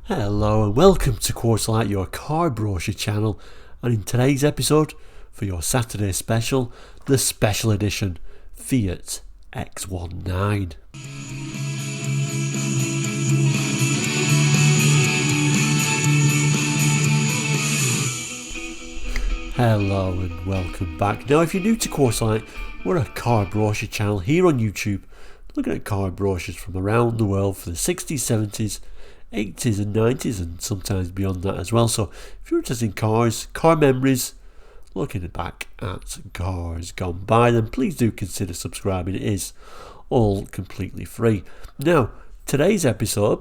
Hello and welcome to Quarterlight, your car brochure channel, and in today's episode, for your Saturday special, the special edition Fiat X1. Hello and welcome back. Now if you're new to Quarterlight, we're a car brochure channel here on YouTube, looking at car brochures from around the world for the 60s, 70s, 80s and 90s and sometimes beyond that as well. So if you're interested in cars, car memories, looking back at cars gone by, then please do consider subscribing. It is all completely free. Now today's episode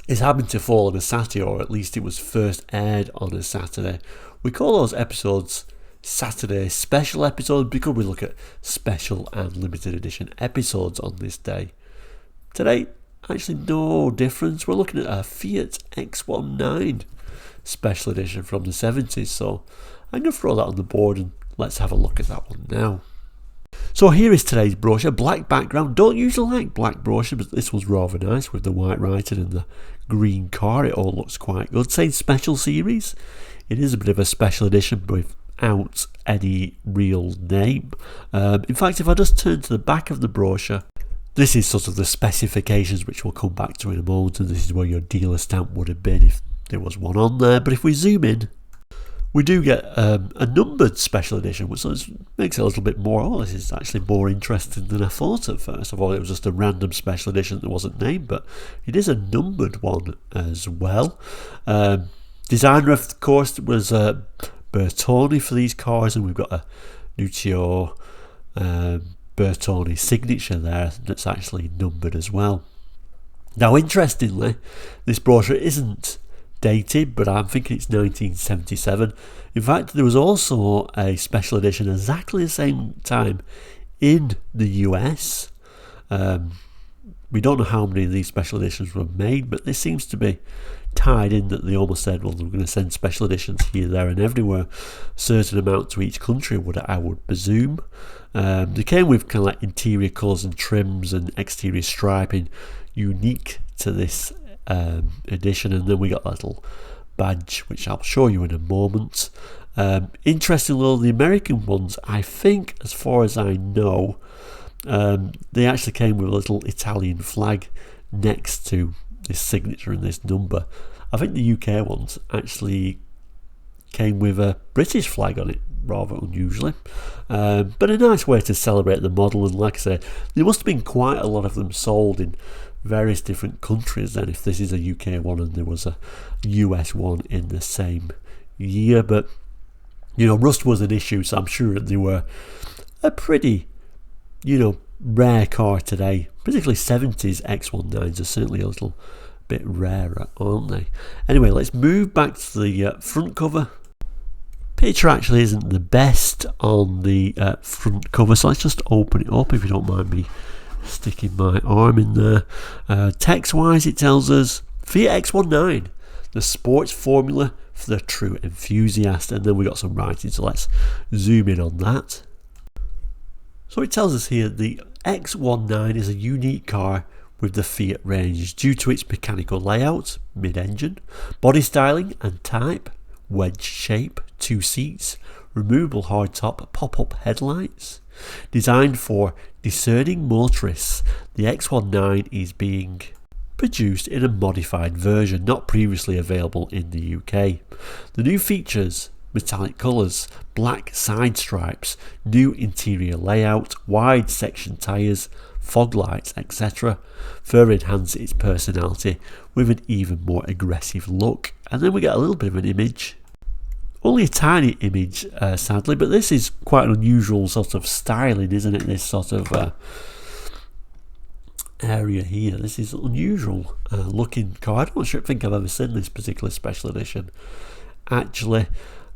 is happened to fall on a Saturday, or at least it was first aired on a Saturday. We call those episodes Saturday special episodes because we look at special and limited edition episodes on this day. Today, actually no difference. We're looking at a Fiat X1 special edition from the 70s. So I'm going to throw that on the board and let's have a look at that one now. So here is today's brochure. Black background. Don't usually like black brochure, but this was rather nice with the white writing and the green car. It all looks quite good. Saying special series. It is a bit of a special edition without any real name. In fact, if I just turn to the back of the brochure, this is sort of the specifications, which we'll come back to in a moment, and this is where your dealer stamp would have been if there was one on there. But if we zoom in, we do get a numbered special edition, which makes it a little bit more, oh, this is actually more interesting than I thought at first. I thought it was just a random special edition that wasn't named, but it is a numbered one as well. Designer, of course, was Bertone for these cars, and we've got a Lucio Bertone signature there that's actually numbered as well. Now interestingly, this brochure isn't dated, but I'm thinking it's 1977. In fact, there was also a special edition exactly the same time in the US. We don't know how many of these special editions were made, but this seems to be tied in that they almost said, well, we're going to send special editions here, there and everywhere, a certain amount to each country, I would presume. They came with kind of like interior colours and trims and exterior striping unique to this edition, and then we got a little badge which I'll show you in a moment. Interestingly though, the American ones, I think as far as I know, they actually came with a little Italian flag next to this signature and this number. I think the UK ones actually came with a British flag on it, rather unusually, but a nice way to celebrate the model. And like I say, there must have been quite a lot of them sold in various different countries then, if this is a UK one and there was a US one in the same year. But you know, rust was an issue, so I'm sure that they were a pretty, rare car today. Particularly 70s X19s are certainly a little bit rarer, aren't they? Anyway, let's move back to the front cover. Picture actually isn't the best on the front cover, so let's just open it up if you don't mind me sticking my arm in there. Text wise, it tells us Fiat X1, the sports formula for the true enthusiast, and then we got some writing, so let's zoom in on that. So it tells us here the X1 is a unique car with the Fiat range due to its mechanical layout, mid-engine, body styling and type, wedge shape, 2 seats, removable hardtop pop-up headlights. Designed for discerning motorists, the X1 is being produced in a modified version not previously available in the UK. The new features: metallic colours, black side stripes, new interior layout, wide section tyres, fog lights, etc. further enhance its personality with an even more aggressive look. And then we get a little bit of an image. Only a tiny image, sadly, but this is quite an unusual sort of styling, isn't it? This sort of area here. This is unusual looking car. I don't think I've ever seen this particular special edition, actually,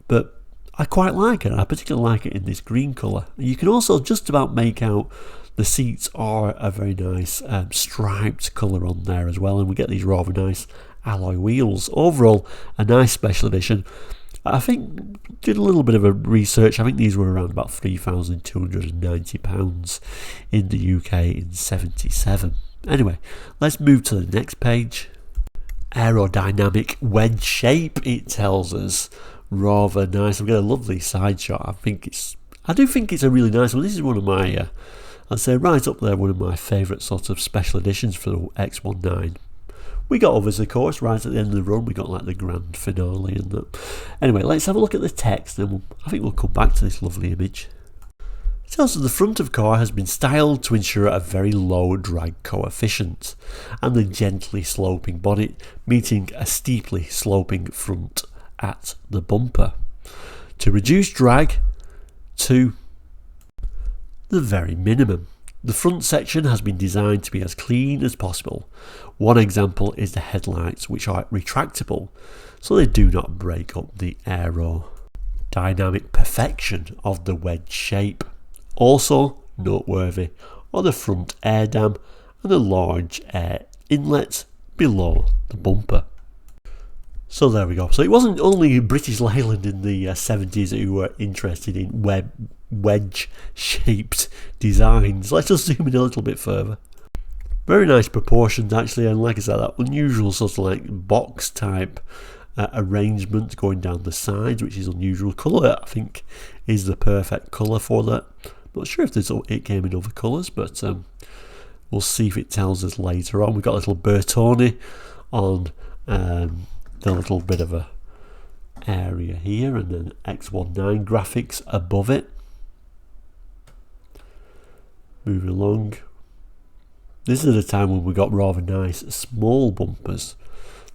but I quite like it. I particularly like it in this green colour. You can also just about make out the seats are a very nice striped colour on there as well, and we get these rather nice alloy wheels. Overall, a nice special edition. I think did a little bit of a research. I think these were around about £3,290 in the UK in '77. Anyway, let's move to the next page. aerodynamic wedge shape, it tells us. Rather nice. I've got a lovely side shot. I do think it's a really nice one. This is one of my, I'd say right up there, one of my favourite sort of special editions for the X19. We got others, of course, right at the end of the run. We got like the grand finale and that. Anyway, let's have a look at the text, and I think we'll come back to this lovely image. It tells us the front of car has been styled to ensure a very low drag coefficient, and the gently sloping body meeting a steeply sloping front at the bumper, to reduce drag to the very minimum. The front section has been designed to be as clean as possible. One example is the headlights, which are retractable, so they do not break up the aerodynamic perfection of the wedge shape. Also noteworthy are the front air dam and the large air inlet below the bumper. So there we go. So it wasn't only British Leyland in the 70s who were interested in wedge-shaped designs. Let us zoom in a little bit further. Very nice proportions actually, and like I said, that unusual sort of like box type arrangement going down the sides, which is unusual. Colour, I think, is the perfect colour for that. Not sure if it came in other colours, but we'll see if it tells us later on. We've got a little Bertone on the little bit of a area here, and then X19 graphics above it. Moving along. This is the time when we got rather nice small bumpers.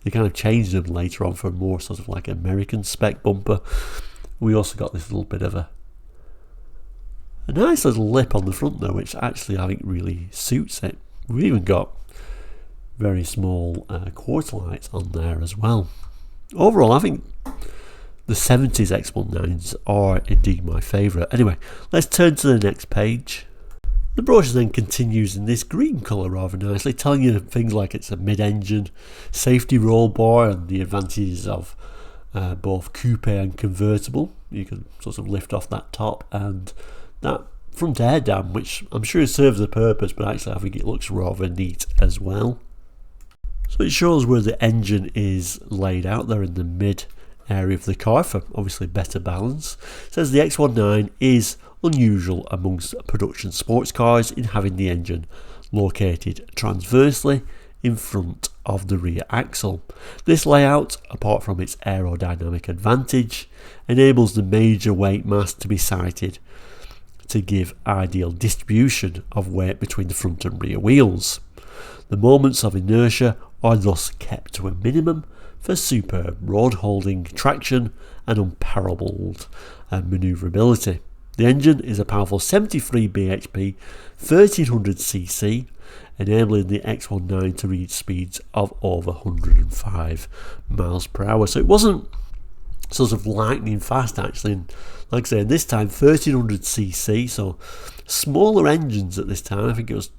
They kind of changed them later on for a more sort of like American spec bumper. We also got this little bit of a nice little lip on the front though, which actually I think really suits it. We've even got very small quarter lights on there as well. Overall, I think the 70s X19s are indeed my favourite. Anyway, let's turn to the next page. The brochure then continues in this green colour rather nicely, telling you things like it's a mid-engine safety roll bar and the advantages of both coupe and convertible. You can sort of lift off that top, and that front air dam, which I'm sure serves a purpose, but actually I think it looks rather neat as well. So it shows where the engine is laid out there in the mid area of the car for obviously better balance. It says the X19 is unusual amongst production sports cars in having the engine located transversely in front of the rear axle. This layout, apart from its aerodynamic advantage, enables the major weight mass to be sited to give ideal distribution of weight between the front and rear wheels. The moments of inertia are thus kept to a minimum for superb road holding, traction and unparalleled manoeuvrability. The engine is a powerful 73 bhp 1300cc, enabling the X19 to reach speeds of over 105 miles per hour. So it wasn't sort of lightning fast actually, and like I say, this time 1300cc, so smaller engines at this time. I think it was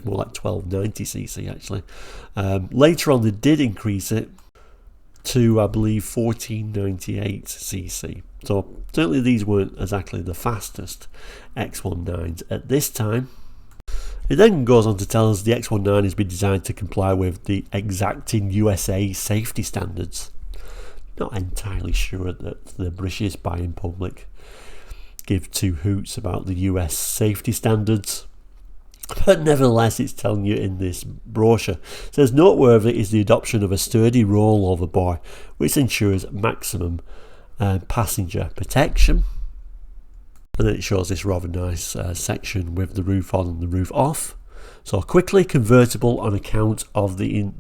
more like 1290cc actually. Later on they did increase it to I believe 1498cc. So certainly these weren't exactly the fastest X19s at this time. It then goes on to tell us the X19 has been designed to comply with the exacting USA safety standards. Not entirely sure that the British buying public give two hoots about the US safety standards, but nevertheless it's telling you in this brochure. It says noteworthy is the adoption of a sturdy rollover bar which ensures maximum passenger protection. And then it shows this rather nice section with the roof on and the roof off. So quickly convertible on account of the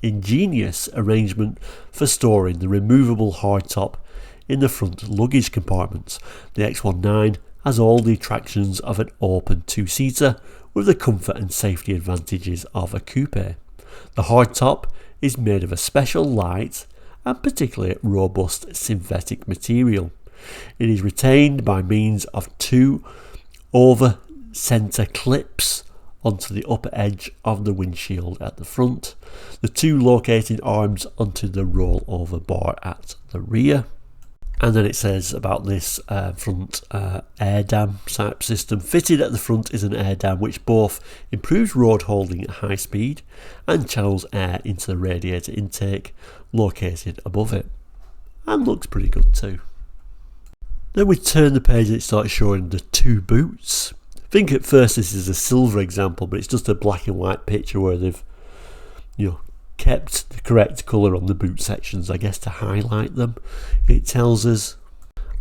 ingenious arrangement for storing the removable hardtop in the front luggage compartments. The X19 has all the attractions of an open two-seater with the comfort and safety advantages of a coupe. The hardtop is made of a special light and particularly robust synthetic material. It is retained by means of two over-centre clips onto the upper edge of the windshield at the front, the two locating arms onto the rollover bar at the rear. And then it says about this front air dam type system. Fitted at the front is an air dam which both improves road holding at high speed and channels air into the radiator intake located above it. And looks pretty good too. Then we turn the page and it starts showing the two boots. I think at first this is a silver example, but it's just a black and white picture where they've, kept the correct colour on the boot sections, I guess, to highlight them. It tells us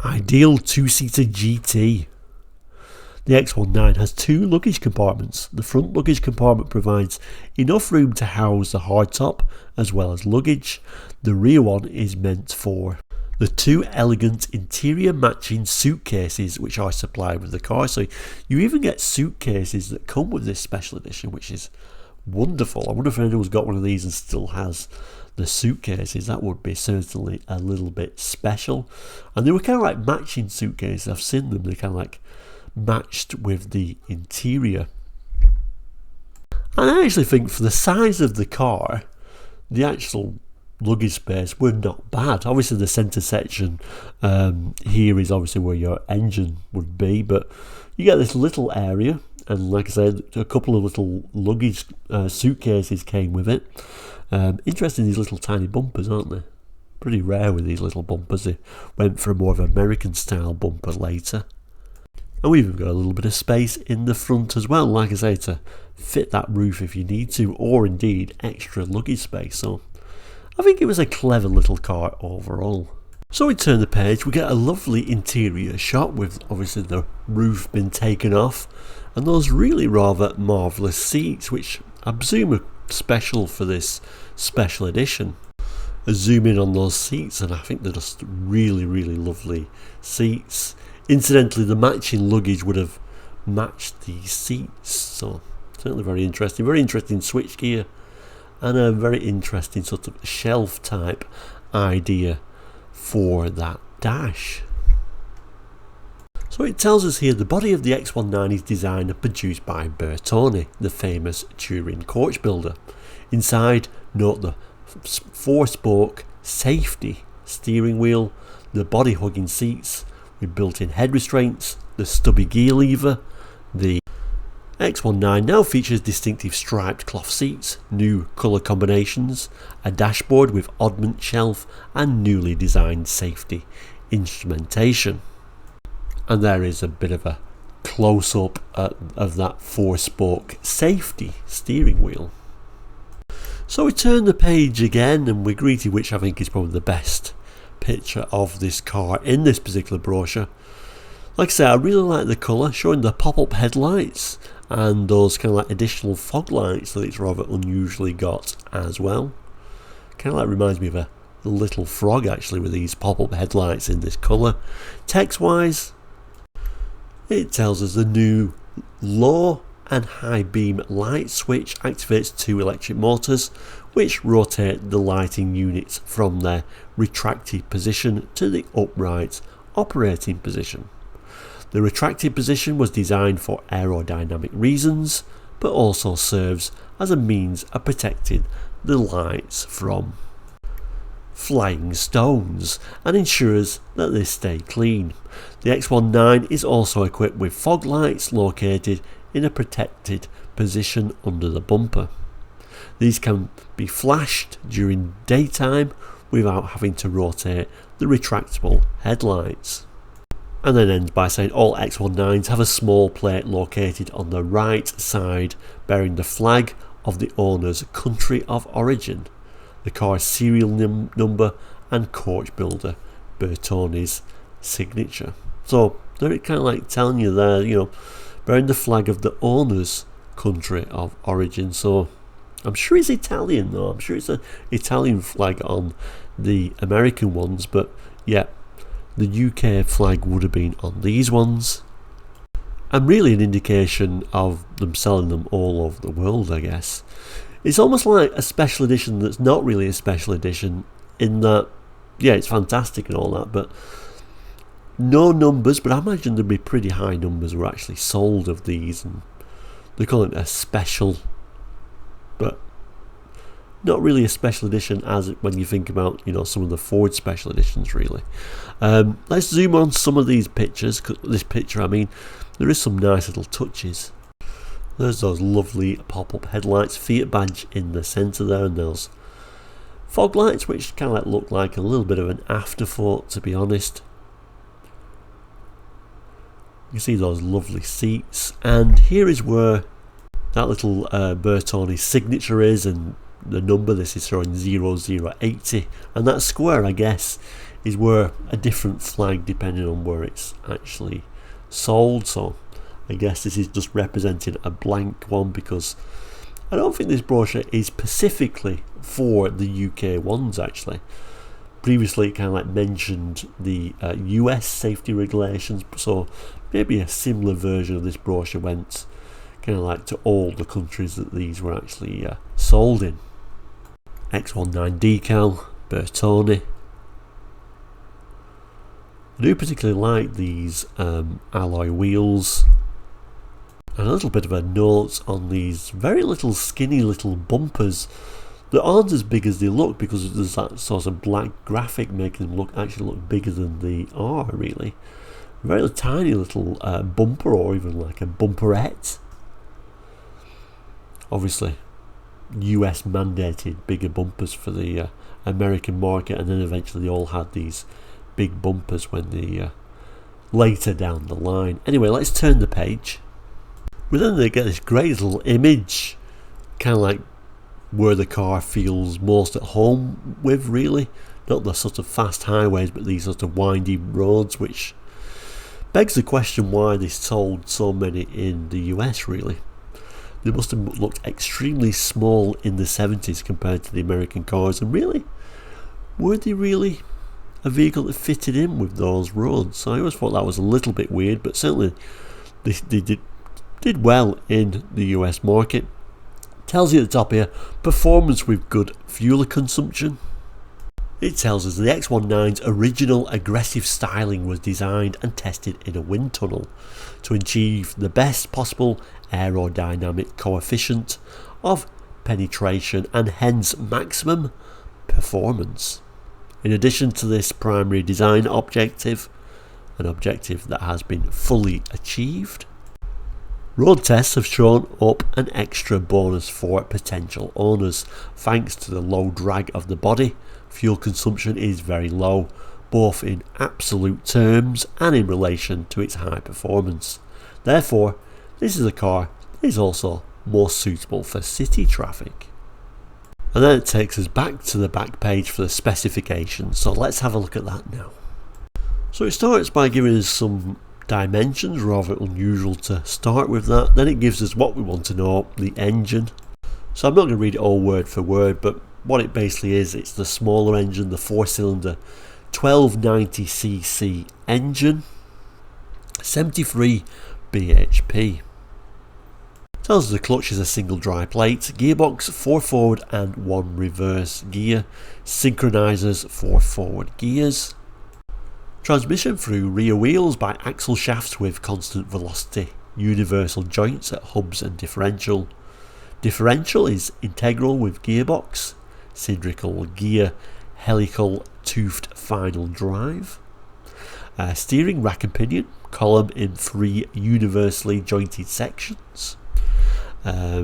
ideal two-seater GT. The X19 has two luggage compartments. The front luggage compartment provides enough room to house the hardtop as well as luggage. The rear one is meant for the two elegant interior matching suitcases which are supplied with the car. So you even get suitcases that come with this special edition, which is wonderful. I wonder if anyone's got one of these and still has the suitcases. That would be certainly a little bit special. And they were kind of like matching suitcases. I've seen them. They're kind of like matched with the interior. And I actually think for the size of the car, the actual luggage space were not bad. Obviously the centre section here is obviously where your engine would be, but you get this little area, and like I said, a couple of little luggage suitcases came with it. Interesting, these little tiny bumpers, aren't they? Pretty rare with these little bumpers. They went for a more of an American style bumper later. And we've even got a little bit of space in the front as well, like I say, to fit that roof if you need to, or indeed extra luggage space. So I think it was a clever little car overall. So we turn the page, we get a lovely interior shot with obviously the roof been taken off and those really rather marvellous seats, which I presume are special for this special edition. I zoom in on those seats and I think they're just really, really lovely seats. Incidentally, the matching luggage would have matched these seats, so certainly very interesting switchgear and a very interesting sort of shelf type idea for that dash. So it tells us here the body of the X19 is designed and produced by Bertone, the famous Turin coach builder. Inside, note the 4-spoke safety steering wheel, the body hugging seats with built-in head restraints, the stubby gear lever. The X19 now features distinctive striped cloth seats, new colour combinations, a dashboard with oddment shelf and newly designed safety instrumentation. And there is a bit of a close-up of that 4-spoke safety steering wheel. So we turn the page again and we're greeted, which I think is probably the best picture of this car in this particular brochure. Like I say, I really like the colour, showing the pop-up headlights and those kind of like additional fog lights that it's rather unusually got as well. Kind of like reminds me of a little frog actually with these pop-up headlights in this colour. Text-wise, it tells us the new low and high beam light switch activates 2 electric motors which rotate the lighting units from their retracted position to the upright operating position. The retracted position was designed for aerodynamic reasons, but also serves as a means of protecting the lights from flying stones and ensures that they stay clean. The X19 is also equipped with fog lights located in a protected position under the bumper. These can be flashed during daytime without having to rotate the retractable headlights. And then ends by saying all X19s have a small plate located on the right side bearing the flag of the owner's country of origin, the car's serial number and coach builder Bertone's signature. So they're kind of like telling you there, bearing the flag of the owner's country of origin. So I'm sure it's Italian though. I'm sure it's an Italian flag on the American ones, but yeah, the UK flag would have been on these ones. And really an indication of them selling them all over the world, I guess. It's almost like a special edition that's not really a special edition in that, yeah, it's fantastic and all that, but no numbers, but I imagine there'd be pretty high numbers were actually sold of these, and they're calling it a special. But not really a special edition as when you think about, you know, some of the Ford special editions really. Let's zoom on some of these pictures. This picture, I mean, there is some nice little touches. There's those lovely pop-up headlights, Fiat badge in the centre there, and those fog lights which kind of look like a little bit of an afterthought, to be honest. You see those lovely seats, and here is where that little Bertone signature is, and the number, this is showing 0080, and that square, I guess, is where a different flag depending on where it's actually sold. So I guess this is just representing a blank one, because I don't think this brochure is specifically for the UK ones actually. Previously it kind of like mentioned the US safety regulations, so maybe a similar version of this brochure went kind of like to all the countries that these were actually sold in. X19 decal, Bertone. I do particularly like these alloy wheels, and a little bit of a note on these very little skinny little bumpers that aren't as big as they look, because there's that sort of black graphic making them actually look bigger than they are really. A very tiny little bumper, or even like a bumperette. Obviously US mandated bigger bumpers for the American market, and then eventually they all had these big bumpers when they later down the line. Anyway, let's turn the page. We then get this great little image, kind of like where the car feels most at home with really. Not the sort of fast highways, but these sort of windy roads, which begs the question why they sold so many in the US really. They must have looked extremely small in the 70s compared to the American cars, and really, were they really a vehicle that fitted in with those roads? I always thought that was a little bit weird, but certainly they did well in the US market. Tells you at the top here, performance with good fuel consumption. It tells us the X19's original aggressive styling was designed and tested in a wind tunnel to achieve the best possible aerodynamic coefficient of penetration and hence maximum performance. In addition to this primary design objective, an objective that has been fully achieved, road tests have shown up an extra bonus for potential owners. Thanks to the low drag of the body, fuel consumption is very low, both in absolute terms and in relation to its high performance. Therefore, this is a car that is also more suitable for city traffic. And then it takes us back to the back page for the specifications, so let's have a look at that now. So it starts by giving us some dimensions, rather unusual to start with that. Then it gives us what we want to know, the engine. So I'm not going to read it all word for word, but what it basically is, it's the smaller engine, the 4-cylinder 1290cc engine, 73 bhp. Tells us the clutch is a single dry plate, gearbox 4 forward and 1 reverse gear, synchronizers 4 forward gears. Transmission through rear wheels by axle shafts with constant velocity, universal joints at hubs and differential. Differential is integral with gearbox, cylindrical gear, helical toothed final drive. Steering rack and pinion, column in 3 universally jointed sections.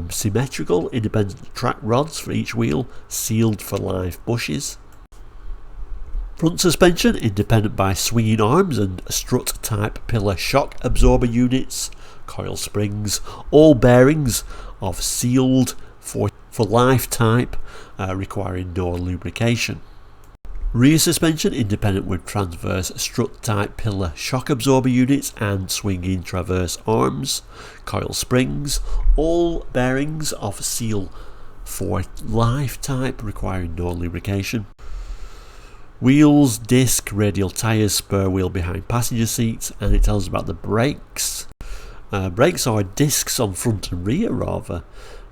Symmetrical independent track rods for each wheel, sealed for live bushes. Front suspension independent by swinging arms and strut type pillar shock absorber units, coil springs, all bearings of sealed for life type, requiring no lubrication. Rear suspension independent with transverse strut type pillar shock absorber units and swinging traverse arms, coil springs, all bearings of seal for life type, requiring no lubrication. Wheels, disc, radial tyres, spare wheel behind passenger seats, and it tells us about the brakes. Brakes are discs on front and rear rather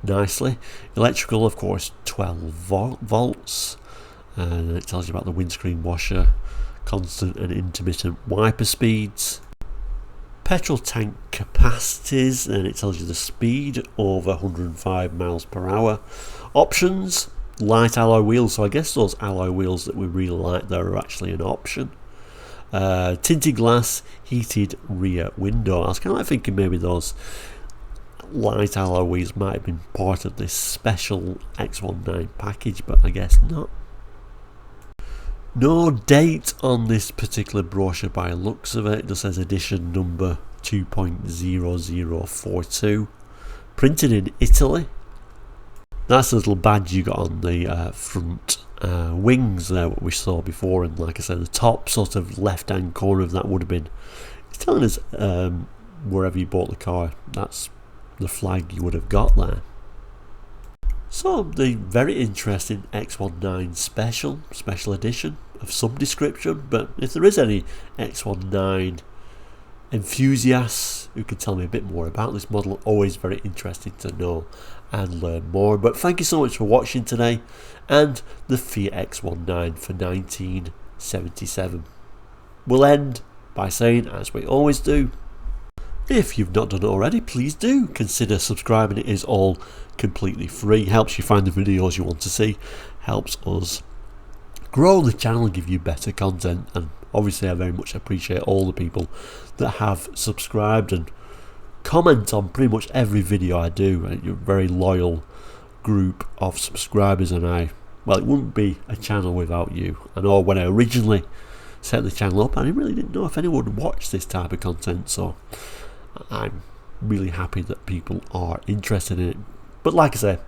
nicely. Electrical, of course, 12 volts. And it tells you about the windscreen washer, constant and intermittent wiper speeds. Petrol tank capacities, and it tells you the speed over 105 miles per hour. Options, light alloy wheels, so I guess those alloy wheels that we really like there are actually an option. Tinted glass, heated rear window. I was kind of like thinking maybe those light alloy wheels might have been part of this special X19 package, but I guess not. No date on this particular brochure by the looks of it. It just says edition number 2.0042, printed in Italy. That's the little badge you got on the front wings there, what we saw before, and like I said, the top sort of left hand corner of that would have been, it's telling us wherever you bought the car, that's the flag you would have got there. So the very interesting X19 special edition of some description, but if there is any X19 enthusiasts who can tell me a bit more about this model, always very interesting to know and learn more. But thank you so much for watching today, and the Fiat X19 for 1977. We'll end by saying, as we always do, if you've not done it already, please do consider subscribing. It is all completely free, helps you find the videos you want to see, helps us grow the channel and give you better content. And obviously I very much appreciate all the people that have subscribed and comment on pretty much every video I do. You're a very loyal group of subscribers, and it wouldn't be a channel without you. I know when I originally set the channel up, I really didn't know if anyone would watch this type of content, so I'm really happy that people are interested in it. But like I said,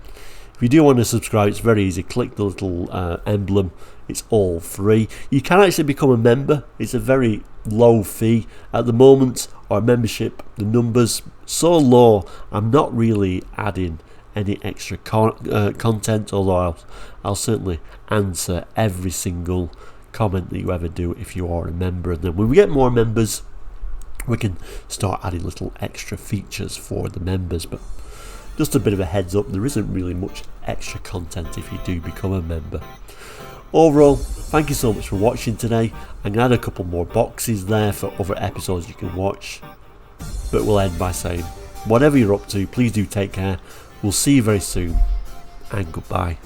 if you do want to subscribe, it's very easy. Click the little emblem. It's all free. You can actually become a member. It's a very low fee at the moment. Our membership, the numbers so low, I'm not really adding any extra content, although I'll certainly answer every single comment that you ever do if you are a member. And then when we get more members, we can start adding little extra features for the members. But just a bit of a heads up, there isn't really much extra content if you do become a member. Overall, thank you so much for watching today. I'm going to add a couple more boxes there for other episodes you can watch. But we'll end by saying, whatever you're up to, please do take care. We'll see you very soon, and goodbye.